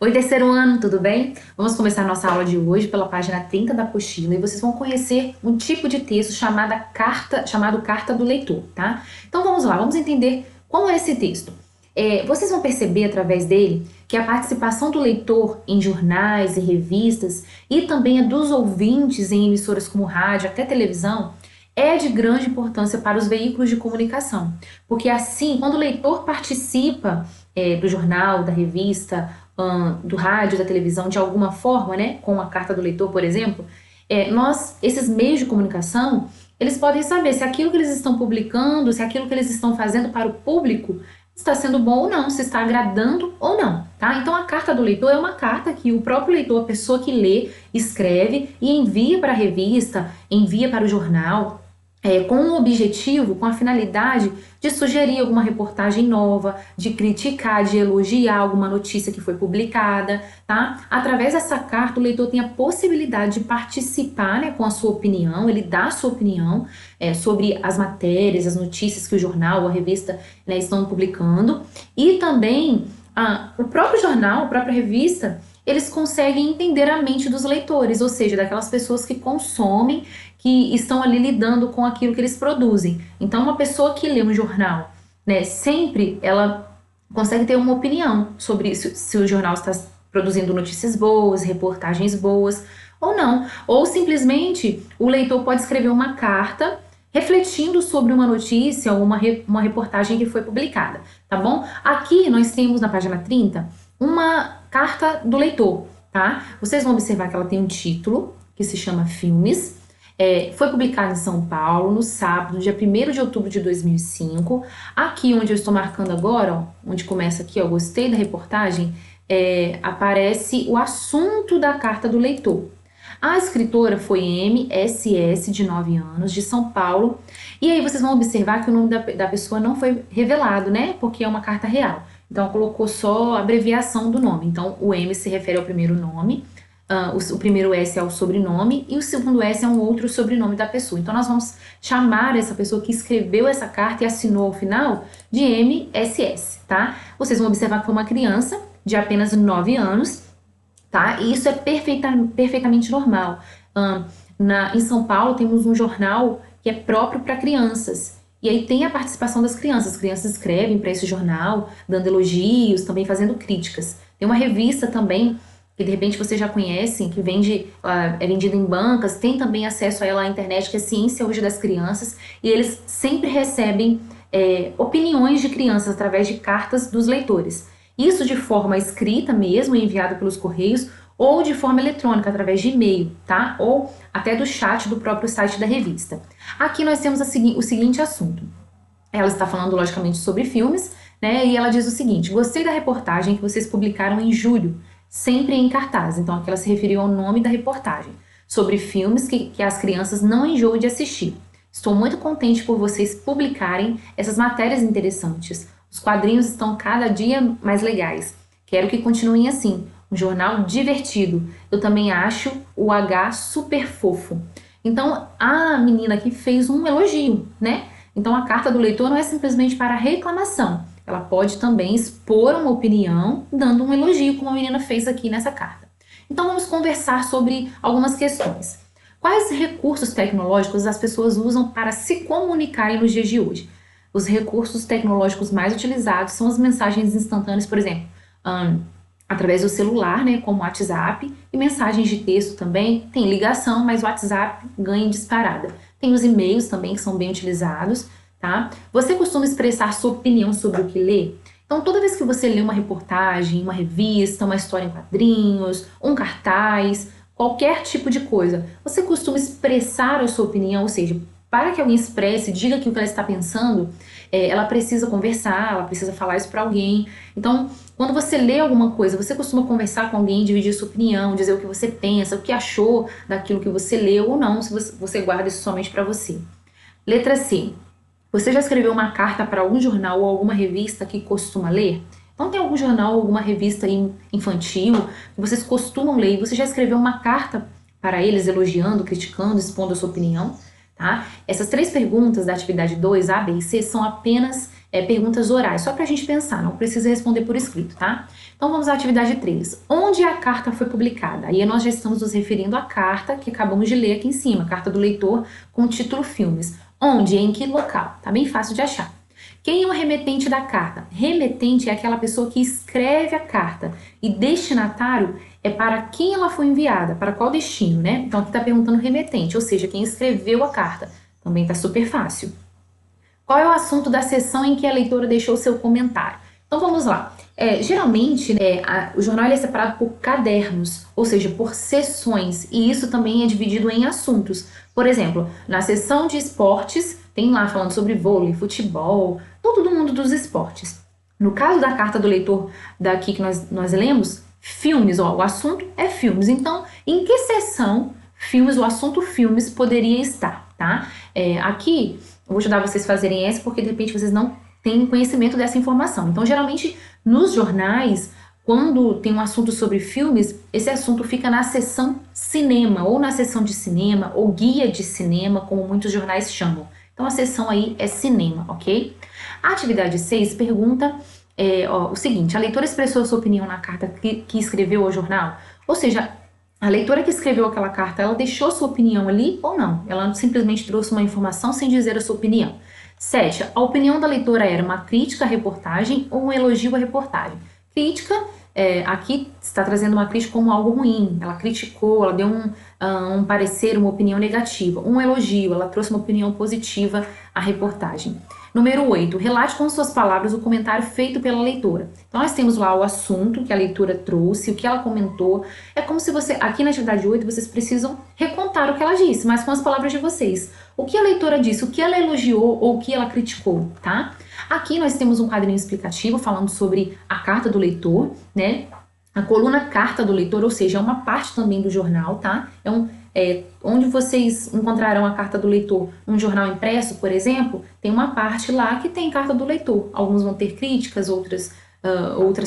Oi, terceiro ano, tudo bem? Vamos começar nossa aula de hoje pela página 30 da apostila e vocês vão conhecer um tipo de texto chamado carta do leitor, tá? Então vamos lá, vamos entender como é esse texto. Vocês vão perceber através dele que a participação do leitor em jornais e revistas e também a dos ouvintes em emissoras como rádio, até televisão, é de grande importância para os veículos de comunicação, porque assim, quando o leitor participa do jornal, da revista, do rádio, da televisão, de alguma forma, né, com a carta do leitor, por exemplo, esses meios de comunicação, eles podem saber se aquilo que eles estão publicando, se aquilo que eles estão fazendo para o público está sendo bom ou não, se está agradando ou não, tá? Então a carta do leitor é uma carta que o próprio leitor, a pessoa que lê, escreve e envia para a revista, envia para o jornal, com o objetivo, com a finalidade de sugerir alguma reportagem nova, de criticar, de elogiar alguma notícia que foi publicada, tá? Através dessa carta, o leitor tem a possibilidade de participar, né, com a sua opinião, ele dá a sua opinião sobre as matérias, as notícias que o jornal ou a revista, né, estão publicando, e também o próprio jornal, a própria revista, eles conseguem entender a mente dos leitores, ou seja, daquelas pessoas que consomem, que estão ali lidando com aquilo que eles produzem. Então, uma pessoa que lê um jornal, né, sempre ela consegue ter uma opinião sobre isso, se o jornal está produzindo notícias boas, reportagens boas ou não. Ou simplesmente o leitor pode escrever uma carta refletindo sobre uma notícia ou uma reportagem que foi publicada, tá bom? Aqui nós temos na página 30 uma carta do leitor, tá? Vocês vão observar que ela tem um título que se chama Filmes. Foi publicado em São Paulo no sábado, dia 1º de outubro de 2005. Aqui onde eu estou marcando agora, ó, onde começa aqui, ó, gostei da reportagem, aparece o assunto da carta do leitor. A escritora foi MSS, de 9 anos, de São Paulo. E aí vocês vão observar que o nome da pessoa não foi revelado, né? Porque é uma carta real. Então colocou só a abreviação do nome. Então o M se refere ao primeiro nome, o primeiro S é o sobrenome e o segundo S é um outro sobrenome da pessoa. Então nós vamos chamar essa pessoa que escreveu essa carta e assinou ao final de MSS, tá? Vocês vão observar que foi uma criança de apenas 9 anos, tá? E isso é perfeitamente normal. Em São Paulo temos um jornal que é próprio para crianças. E aí tem a participação das crianças. As crianças escrevem para esse jornal, dando elogios, também fazendo críticas. Tem uma revista também que de repente vocês já conhecem, que é vendida em bancas, tem também acesso a ela na internet, que é Ciência Hoje das Crianças, e eles sempre recebem opiniões de crianças através de cartas dos leitores. Isso de forma escrita mesmo, enviada pelos correios, ou de forma eletrônica, através de e-mail, tá? Ou até do chat do próprio site da revista. Aqui nós temos o seguinte assunto. Ela está falando, logicamente, sobre filmes, né? E ela diz o seguinte: gostei da reportagem que vocês publicaram em julho, sempre em cartaz. Então aqui ela se referiu ao nome da reportagem, sobre filmes que as crianças não enjoam de assistir. Estou muito contente por vocês publicarem essas matérias interessantes. Os quadrinhos estão cada dia mais legais. Quero que continuem assim. Um jornal divertido. Eu também acho o H super fofo. Então a menina aqui fez um elogio, né? Então a carta do leitor não é simplesmente para reclamação. Ela pode também expor uma opinião, dando um elogio, como a menina fez aqui nessa carta. Então vamos conversar sobre algumas questões. Quais recursos tecnológicos as pessoas usam para se comunicarem nos dias de hoje? Os recursos tecnológicos mais utilizados são as mensagens instantâneas, por exemplo, através do celular, né, como o WhatsApp, e mensagens de texto também. Tem ligação, mas o WhatsApp ganha em disparada. Tem os e-mails também, que são bem utilizados, tá? Você costuma expressar sua opinião sobre o que lê? Então, toda vez que você lê uma reportagem, uma revista, uma história em quadrinhos, um cartaz, qualquer tipo de coisa, você costuma expressar a sua opinião, ou seja, para que alguém expresse, diga aquilo que ela está pensando, ela precisa conversar, ela precisa falar isso para alguém. Então, quando você lê alguma coisa, você costuma conversar com alguém, dividir sua opinião, dizer o que você pensa, o que achou daquilo que você leu ou não, se você guarda isso somente para você. Letra C. Você já escreveu uma carta para algum jornal ou alguma revista que costuma ler? Então tem algum jornal ou alguma revista infantil que vocês costumam ler e você já escreveu uma carta para eles elogiando, criticando, expondo a sua opinião? Tá? Essas 3 perguntas da atividade 2, A, B e C, são apenas perguntas orais, só para a gente pensar, não precisa responder por escrito, tá? Então vamos à atividade 3. Onde a carta foi publicada? Aí nós já estamos nos referindo à carta que acabamos de ler aqui em cima, carta do leitor com o título Filmes. Onde? Em que local? Tá bem fácil de achar. Quem é o remetente da carta? Remetente é aquela pessoa que escreve a carta e destinatário é para quem ela foi enviada, para qual destino, né? Então aqui está perguntando remetente, ou seja, quem escreveu a carta. Também está super fácil. Qual é o assunto da sessão em que a leitora deixou seu comentário? Então vamos lá. Geralmente, o jornal é separado por cadernos, ou seja, por sessões, e isso também é dividido em assuntos. Por exemplo, na seção de esportes, tem lá falando sobre vôlei, futebol, tudo do mundo dos esportes. No caso da carta do leitor daqui que nós lemos, filmes, ó, o assunto é filmes. Então, em que seção filmes, o assunto filmes poderia estar, tá? Aqui, eu vou ajudar vocês a fazerem essa, porque de repente vocês não têm conhecimento dessa informação. Então, geralmente, nos jornais, quando tem um assunto sobre filmes, esse assunto fica na seção cinema, ou na seção de cinema, ou guia de cinema, como muitos jornais chamam. Então, a seção aí é cinema, ok? A atividade 6 pergunta o seguinte: a leitora expressou sua opinião na carta que escreveu ao jornal? Ou seja, a leitora que escreveu aquela carta, ela deixou sua opinião ali ou não? Ela simplesmente trouxe uma informação sem dizer a sua opinião. 7. A opinião da leitora era uma crítica à reportagem ou um elogio à reportagem? Crítica, aqui está trazendo uma crítica como algo ruim. Ela criticou, ela deu um parecer, uma opinião negativa. Um elogio, ela trouxe uma opinião positiva à reportagem. Número 8. Relate com suas palavras o comentário feito pela leitora. Então, nós temos lá o assunto que a leitora trouxe, o que ela comentou. É como se aqui na atividade 8, vocês precisam recontar o que ela disse, mas com as palavras de vocês. O que a leitora disse, o que ela elogiou ou o que ela criticou, tá? Aqui nós temos um quadrinho explicativo falando sobre a carta do leitor, né? A coluna carta do leitor, ou seja, é uma parte também do jornal, tá? Onde vocês encontrarão a carta do leitor num jornal impresso, por exemplo, tem uma parte lá que tem carta do leitor. Alguns vão ter críticas, outras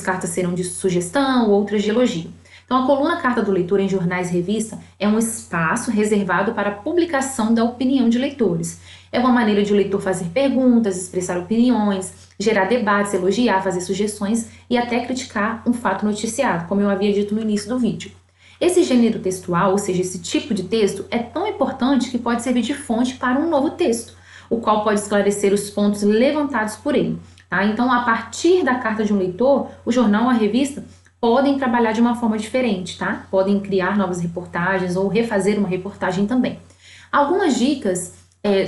cartas serão de sugestão, outras de elogio. Então, a coluna carta do leitor em jornais e revista é um espaço reservado para a publicação da opinião de leitores. É uma maneira de o leitor fazer perguntas, expressar opiniões, gerar debates, elogiar, fazer sugestões e até criticar um fato noticiado, como eu havia dito no início do vídeo. Esse gênero textual, ou seja, esse tipo de texto, é tão importante que pode servir de fonte para um novo texto, o qual pode esclarecer os pontos levantados por ele. Tá? Então, a partir da carta de um leitor, o jornal ou a revista podem trabalhar de uma forma diferente, tá? Podem criar novas reportagens ou refazer uma reportagem também. Algumas dicas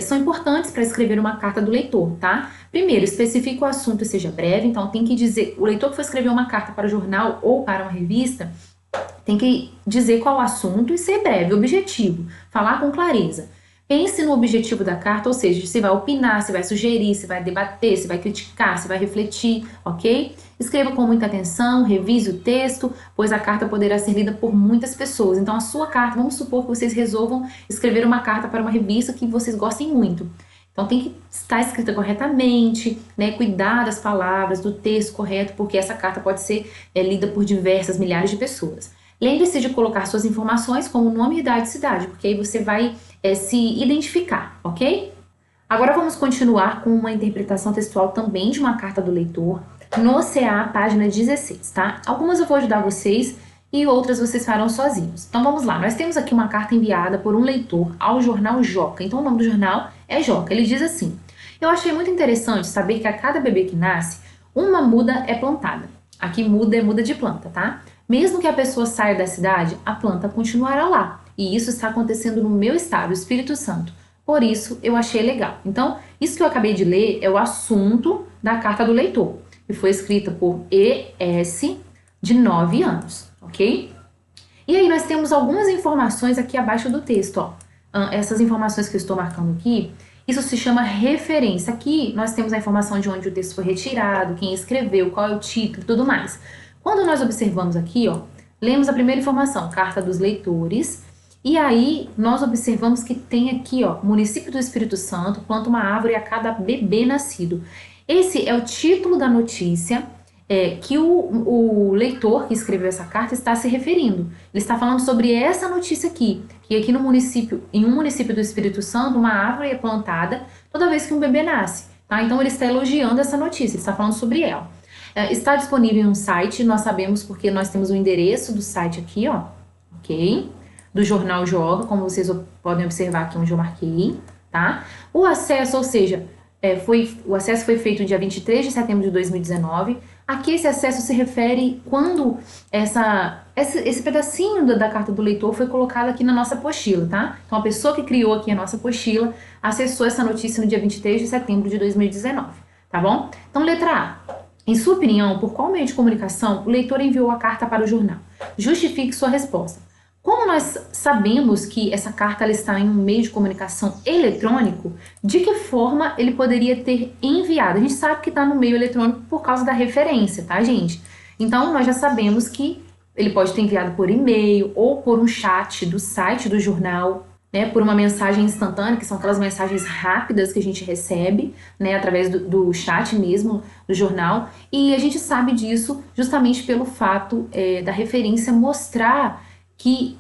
são importantes para escrever uma carta do leitor, tá? Primeiro, especifique o assunto e seja breve. Então, tem que dizer, o leitor que for escrever uma carta para o jornal ou para uma revista, tem que dizer qual o assunto e ser breve, objetivo, falar com clareza. Pense no objetivo da carta, ou seja, se vai opinar, se vai sugerir, se vai debater, se vai criticar, se vai refletir, ok? Escreva com muita atenção, revise o texto, pois a carta poderá ser lida por muitas pessoas. Então, a sua carta, vamos supor que vocês resolvam escrever uma carta para uma revista que vocês gostem muito. Então, tem que estar escrita corretamente, né? Cuidar das palavras, do texto correto, porque essa carta pode ser lida por diversas milhares de pessoas. Lembre-se de colocar suas informações como nome, idade e cidade, porque aí você vai se identificar, ok? Agora vamos continuar com uma interpretação textual também de uma carta do leitor, no CA, página 16, tá? Algumas eu vou ajudar vocês e outras vocês farão sozinhos. Então vamos lá, nós temos aqui uma carta enviada por um leitor ao jornal Joca. Então o nome do jornal é Joca. Ele diz assim: eu achei muito interessante saber que a cada bebê que nasce, uma muda é plantada. Aqui muda é muda de planta, tá? Mesmo que a pessoa saia da cidade, a planta continuará lá. E isso está acontecendo no meu estado, o Espírito Santo. Por isso, eu achei legal. Então, isso que eu acabei de ler é o assunto da carta do leitor, que foi escrita por ES, de 9 anos, ok? E aí nós temos algumas informações aqui abaixo do texto, ó. Essas informações que eu estou marcando aqui, isso se chama referência. Aqui nós temos a informação de onde o texto foi retirado, quem escreveu, qual é o título e tudo mais. Quando nós observamos aqui, ó, lemos a primeira informação, carta dos leitores, e aí nós observamos que tem aqui, ó, município do Espírito Santo, planta uma árvore a cada bebê nascido. Esse é o título da notícia que o leitor que escreveu essa carta está se referindo. Ele está falando sobre essa notícia aqui, que aqui no município, em um município do Espírito Santo, uma árvore é plantada toda vez que um bebê nasce. tá? Então ele está elogiando essa notícia, ele está falando sobre ela. Está disponível em um site, nós sabemos porque nós temos o endereço do site aqui, ó, ok? Do jornal Joga, como vocês podem observar aqui onde eu marquei, tá? O acesso, ou seja, o acesso foi feito dia 23 de setembro de 2019. Aqui esse acesso se refere quando esse pedacinho da carta do leitor foi colocado aqui na nossa apostila, tá? Então a pessoa que criou aqui a nossa apostila acessou essa notícia no dia 23 de setembro de 2019, tá bom? Então letra A. Em sua opinião, por qual meio de comunicação o leitor enviou a carta para o jornal? Justifique sua resposta. Como nós sabemos que essa carta ela está em um meio de comunicação eletrônico, de que forma ele poderia ter enviado? A gente sabe que está no meio eletrônico por causa da referência, tá, gente? Então, nós já sabemos que ele pode ter enviado por e-mail ou por um chat do site do jornal, né, por uma mensagem instantânea, que são aquelas mensagens rápidas que a gente recebe, né, através do chat mesmo do jornal. E a gente sabe disso justamente pelo fato da referência mostrar que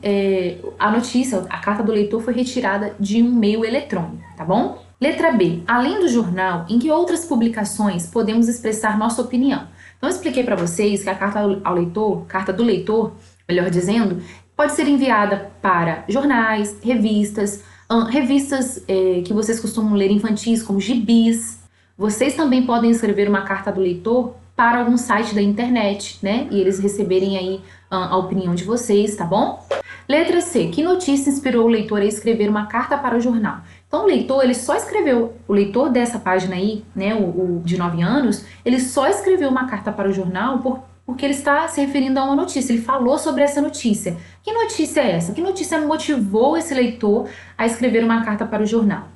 a notícia, a carta do leitor foi retirada de um meio eletrônico, tá bom? Letra B. Além do jornal, em que outras publicações podemos expressar nossa opinião? Então eu expliquei para vocês que a carta ao leitor, carta do leitor, melhor dizendo, pode ser enviada para jornais, revistas que vocês costumam ler infantis, como gibis. Vocês também podem escrever uma carta do leitor para algum site da internet, né? E eles receberem aí a opinião de vocês, tá bom? Letra C. Que notícia inspirou o leitor a escrever uma carta para o jornal? Então o leitor, ele só escreveu, o leitor dessa página aí, né, o de 9 anos, ele só escreveu uma carta para o jornal porque ele está se referindo a uma notícia, ele falou sobre essa notícia. Que notícia é essa? Que notícia motivou esse leitor a escrever uma carta para o jornal?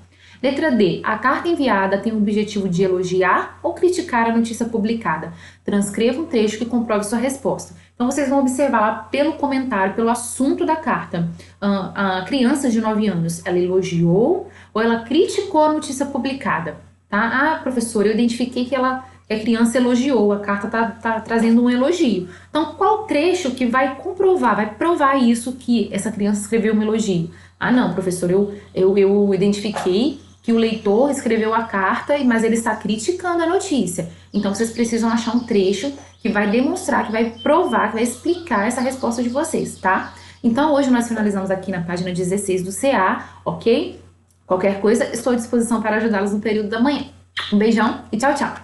Letra D. A carta enviada tem o objetivo de elogiar ou criticar a notícia publicada. Transcreva um trecho que comprove sua resposta. Então vocês vão observar lá pelo comentário, pelo assunto da carta. A criança de 9 anos, ela elogiou ou ela criticou a notícia publicada? Tá? Ah, professor, eu identifiquei que a criança elogiou, a carta tá trazendo um elogio. Então, qual trecho que vai comprovar, vai provar isso que essa criança escreveu um elogio? Ah, não, professor, eu identifiquei que o leitor escreveu a carta, mas ele está criticando a notícia. Então, vocês precisam achar um trecho que vai demonstrar, que vai provar, que vai explicar essa resposta de vocês, tá? Então, hoje nós finalizamos aqui na página 16 do CA, ok? Qualquer coisa, estou à disposição para ajudá-los no período da manhã. Um beijão e tchau, tchau!